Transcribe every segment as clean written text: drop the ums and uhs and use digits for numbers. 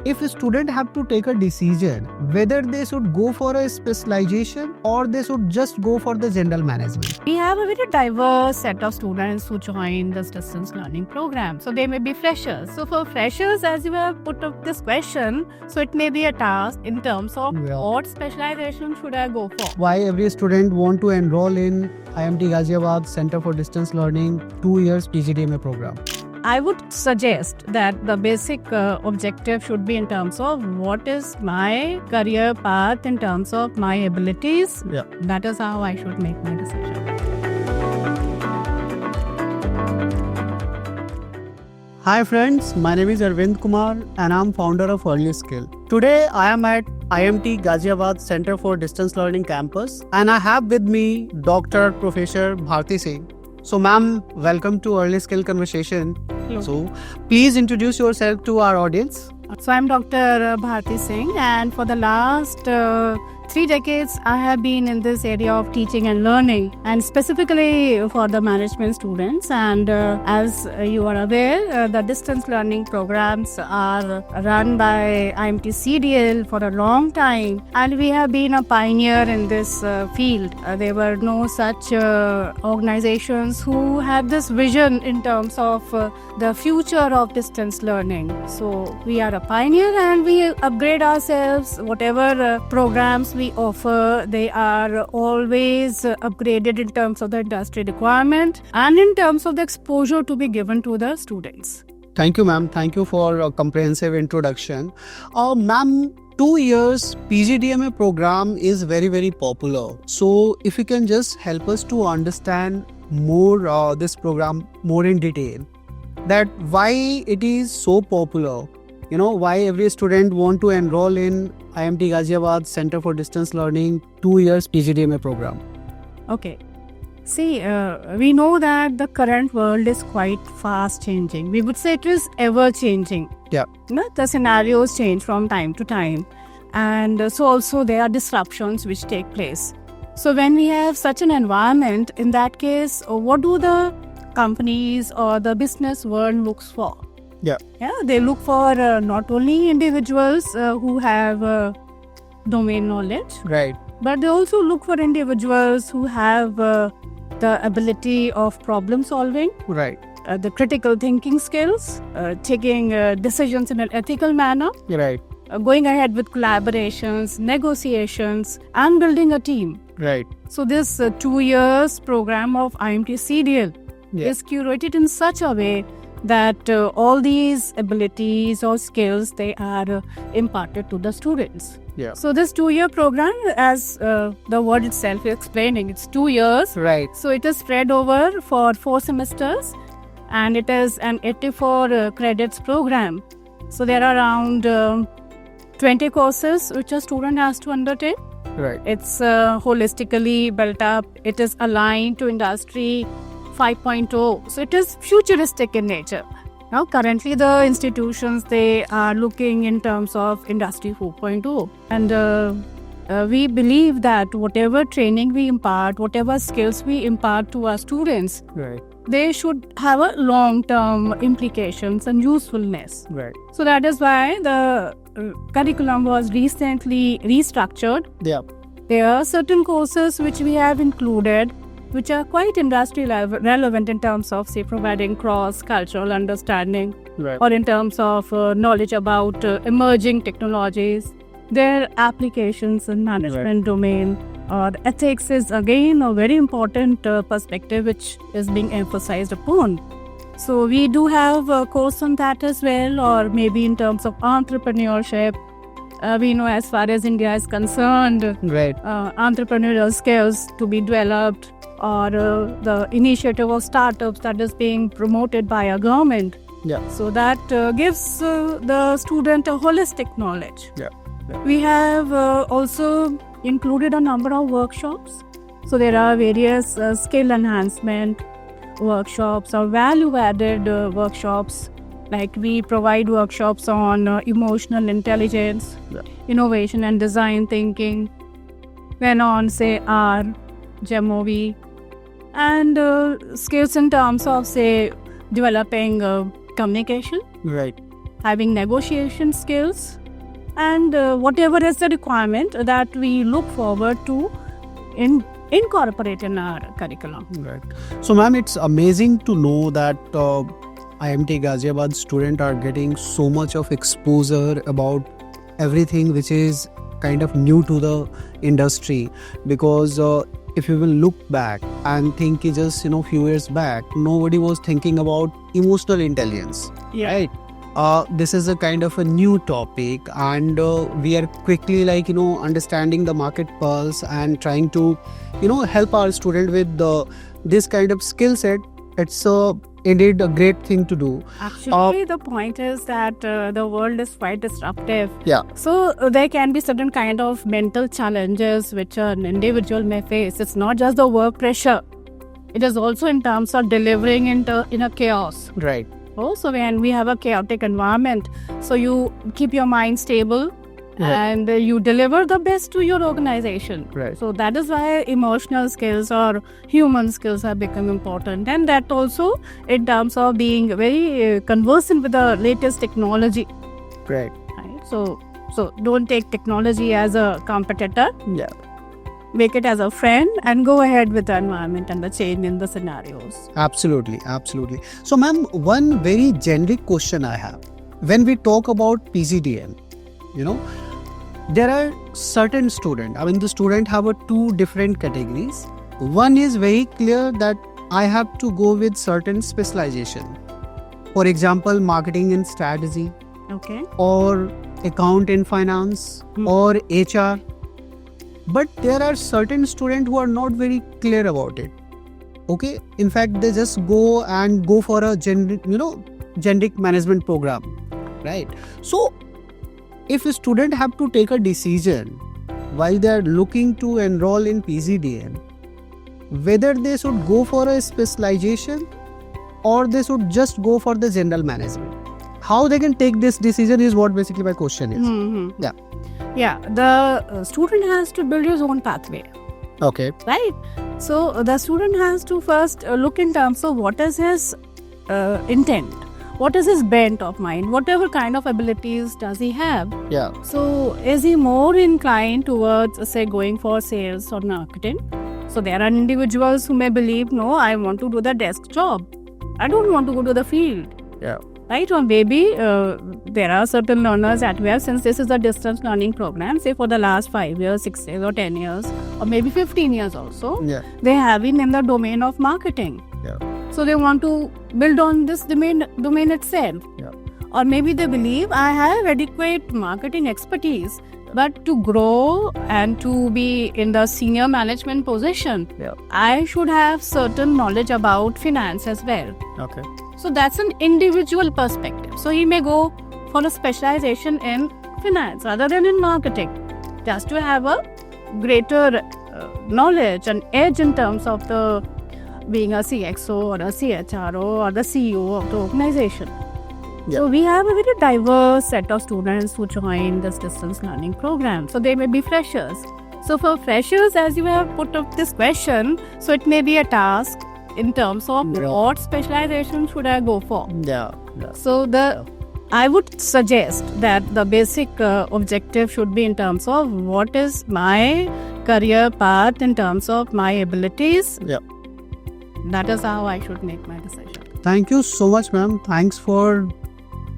if a student have to take a decision whether they should go for a specialization or they should just go for the general management. We have a very diverse set of students who join this distance learning program. So they may be freshers. So for freshers, as you have put up this question, so it may be a task in terms of what specialization should I go for? Why every student want to enroll in IMT Ghaziabad Center for Distance Learning 2 years PGDMA program? I would suggest that the basic objective should be in terms of what is my career path in terms of my abilities. Yeah. That is how I should make my decision. Hi friends, my name is Arvind Kumar and I'm founder of Early Skill. Today I am at IMT Ghaziabad Center for Distance Learning campus and I have with me Dr. Professor Bharti Singh. So ma'am, welcome to Early Skill Conversation. Hello. So please introduce yourself to our audience. So I'm Dr. Bharti Singh, and for the last 3 decades I have been in this area of teaching and learning, and specifically for the management students. And as you are aware, the distance learning programs are run by IMT CDL for a long time, and we have been a pioneer in this field. There were no such organizations who had this vision in terms of the future of distance learning. So we are a pioneer and we upgrade ourselves. Whatever programs we offer, they are always upgraded in terms of the industry requirement and in terms of the exposure to be given to the students. Thank you ma'am. Thank you for a comprehensive introduction. Ma'am, 2 years PGDMA program is very, very popular. So if you can just help us to understand more this program more in detail, that why it is so popular, why every student want to enroll in IMT Ghaziabad Center for Distance Learning 2 years PGDMA program. Okay. See, we know that the current world is quite fast changing. We would say it is ever changing. Yeah. The scenarios change from time to time. And so also there are disruptions which take place. So when we have such an environment, in that case, what do the companies or the business world looks for? Yeah, they look for not only individuals who have domain knowledge, right, but they also look for individuals who have the ability of problem solving, right, the critical thinking skills, taking decisions in an ethical manner, right, going ahead with collaborations, negotiations, and building a team. Right. So this 2 years program of IMT CDL is curated in such a way that all these abilities or skills, they are imparted to the students. Yeah. So this 2-year program, as the word itself is explaining, it's 2 years. Right. So it is spread over for 4 semesters and it is an 84 credits program. So there are around 20 courses which a student has to undertake. Right. It's holistically built up. It is aligned to industry 5.0. So it is futuristic in nature. Now currently the institutions, they are looking in terms of industry 4.0. And we believe that whatever training we impart, whatever skills we impart to our students, Right. they should have a long-term implications and usefulness. Right. So that is why the curriculum was recently restructured. Yeah. There are certain courses which we have included which are quite industry relevant in terms of, say, providing cross-cultural understanding, Right. or in terms of knowledge about emerging technologies, their applications in management domain, or ethics is again a very important perspective which is being emphasized upon. So we do have a course on that as well, or maybe in terms of entrepreneurship. We know as far as India is concerned, Right. entrepreneurial skills to be developed, or the initiative of startups that is being promoted by our government. Yeah. So that gives the student a holistic knowledge. Yeah. We have also included a number of workshops. So there are various skill enhancement workshops or value-added workshops. Like we provide workshops on emotional intelligence, innovation and design thinking, then on, say, R, GEMOV, and skills in terms of, say, developing communication, Right. having negotiation skills, and whatever is the requirement that we look forward to incorporate in our curriculum. Right. So, ma'am, it's amazing to know that IMT Ghaziabad students are getting so much of exposure about everything which is kind of new to the industry, because if you will look back and think just few years back, nobody was thinking about emotional intelligence, right? This is a kind of a new topic, and we are quickly understanding the market pulse and trying to help our student with this kind of skill set. It's indeed a great thing to do. Actually, the point is that the world is quite disruptive. Yeah. So there can be certain kind of mental challenges which an individual may face. It's not just the work pressure. It is also in terms of delivering in a chaos. Right. Also, when we have a chaotic environment, so you keep your mind stable, and you deliver the best to your organization. Right. So that is why emotional skills or human skills have become important, and that also in terms of being very conversant with the latest technology. Right. Right. So don't take technology as a competitor. Yeah. Make it as a friend and go ahead with the environment and the change in the scenarios. Absolutely. So, ma'am, one very generic question I have. When we talk about PGDM, there are certain students. The student have two different categories. One is very clear that I have to go with certain specialization. For example, marketing and strategy, Okay. or account and finance, or HR. But there are certain students who are not very clear about it. Okay, in fact, they just go for a generic management program, right? So, if a student have to take a decision while they are looking to enroll in PGDM, whether they should go for a specialization or they should just go for the general management, how they can take this decision is what basically my question is. Yeah, the student has to build his own pathway, Okay. right? So the student has to first look in terms of what is his intent, what is his bent of mind, whatever kind of abilities does he have. Yeah. So is he more inclined towards, say, going for sales or marketing? So there are individuals who may believe, no, I want to do the desk job. I don't want to go to the field. Yeah. Right, or maybe there are certain learners at where, since this is a distance learning program, say for the last 5 years, 6 years, or 10 years, or maybe 15 years also, they have been in the domain of marketing. Yeah. So they want to build on this domain itself. Yeah. Or maybe they believe I have adequate marketing expertise, but to grow and to be in the senior management position, I should have certain knowledge about finance as well. Okay. So that's an individual perspective. So he may go for a specialization in finance rather than in marketing, just to have a greater knowledge and edge in terms of the being a CXO or a CHRO or the CEO of the organization. So we have a very diverse set of students who join this distance learning program. So they may be freshers. So for freshers, as you have put up this question, so it may be a task in terms of what specialization should I go for. So I would suggest that the basic objective should be in terms of what is my career path in terms of my abilities. That is how I should make my decision. Thank you so much, ma'am. Thanks for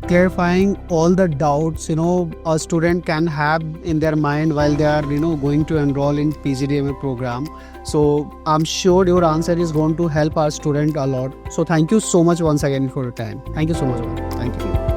clarifying all the doubts a student can have in their mind while they are going to enroll in PGDMA program. So I'm sure your answer is going to help our student a lot. So thank you so much once again for your time. Thank you so much, ma'am. Thank you.